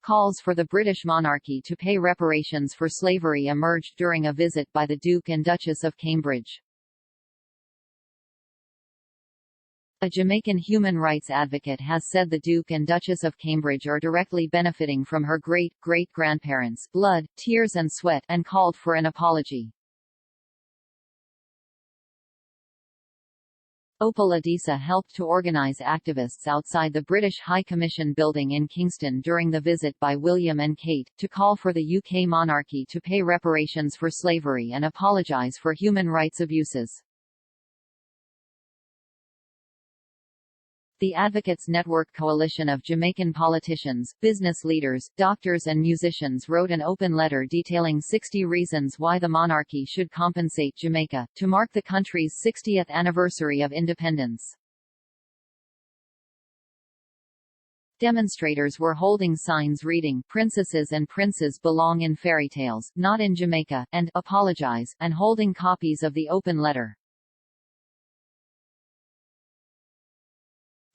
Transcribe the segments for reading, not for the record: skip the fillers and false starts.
Calls for the British monarchy to pay reparations for slavery emerged during a visit by the Duke and Duchess of Cambridge. A Jamaican human rights advocate has said the Duke and Duchess of Cambridge are directly benefiting from her great-great-grandparents' blood, tears and sweat, and called for an apology. Opal Adisa helped to organise activists outside the British High Commission building in Kingston during the visit by William and Kate, to call for the UK monarchy to pay reparations for slavery and apologise for human rights abuses. The Advocates Network coalition of Jamaican politicians, business leaders, doctors and musicians wrote an open letter detailing 60 reasons why the monarchy should compensate Jamaica, to mark the country's 60th anniversary of independence. Demonstrators were holding signs reading, "Princesses and princes belong in fairy tales, not in Jamaica," and "Apologize," and holding copies of the open letter.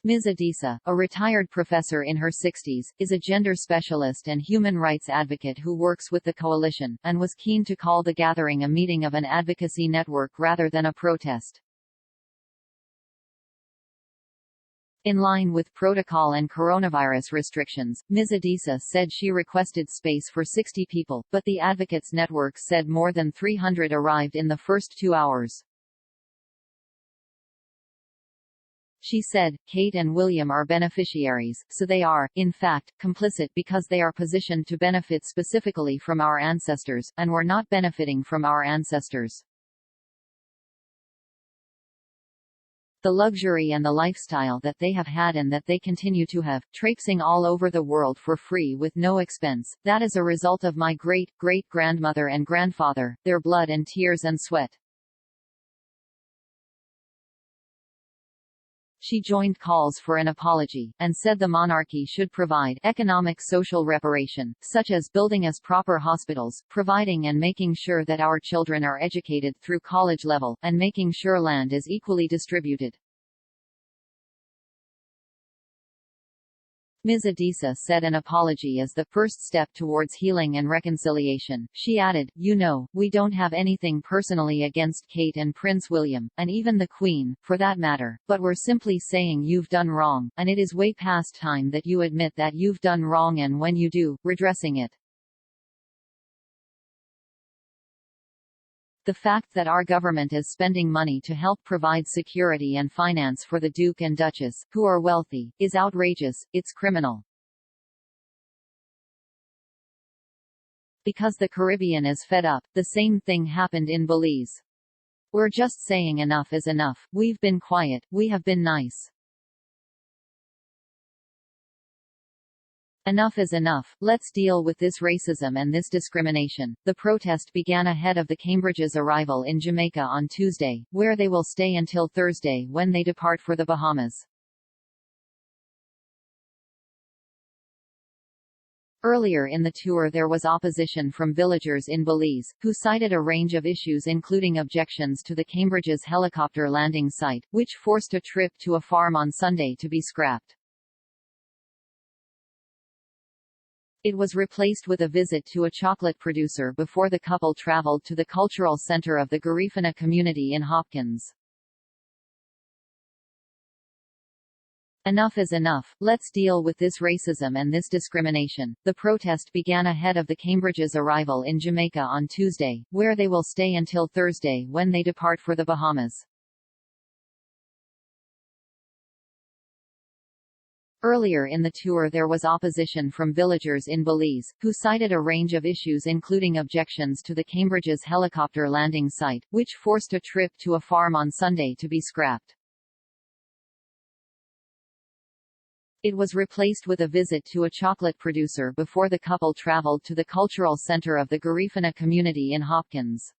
Ms. Adisa, a retired professor in her 60s, is a gender specialist and human rights advocate who works with the coalition, and was keen to call the gathering a meeting of an advocacy network rather than a protest. In line with protocol and coronavirus restrictions, Ms. Adisa said she requested space for 60 people, but the Advocates Network said more than 300 arrived in the first 2 hours. She said, "Kate and William are beneficiaries, so they are, in fact, complicit because they are positioned to benefit specifically from our ancestors, and were not benefiting from our ancestors. The luxury and the lifestyle that they have had and that they continue to have, traipsing all over the world for free with no expense, that is a result of my great-great-grandmother and grandfather, their blood and tears and sweat." She joined calls for an apology, and said the monarchy should provide economic social reparation, such as building us proper hospitals, providing and making sure that our children are educated through college level, and making sure land is equally distributed. Ms. Adisa said an apology is the first step towards healing and reconciliation. She added, "You know, we don't have anything personally against Kate and Prince William, and even the Queen, for that matter, but we're simply saying you've done wrong, and it is way past time that you admit that you've done wrong, and when you do, redressing it. The fact that our government is spending money to help provide security and finance for the Duke and Duchess, who are wealthy, is outrageous, it's criminal. Because the Caribbean is fed up, the same thing happened in Belize. We're just saying enough is enough, we've been quiet, we have been nice. Enough is enough, let's deal with this racism and this discrimination." The protest began ahead of the Cambridge's arrival in Jamaica on Tuesday, where they will stay until Thursday when they depart for the Bahamas. Earlier in the tour there was opposition from villagers in Belize, who cited a range of issues including objections to the Cambridge's helicopter landing site, which forced a trip to a farm on Sunday to be scrapped. It was replaced with a visit to a chocolate producer before the couple traveled to the cultural center of the Garifuna community in Hopkins. Enough is enough, let's deal with this racism and this discrimination. The protest began ahead of the Cambridge's arrival in Jamaica on Tuesday, where they will stay until Thursday when they depart for the Bahamas. Earlier in the tour there was opposition from villagers in Belize, who cited a range of issues including objections to the Cambridge's helicopter landing site, which forced a trip to a farm on Sunday to be scrapped. It was replaced with a visit to a chocolate producer before the couple traveled to the cultural center of the Garifuna community in Hopkins.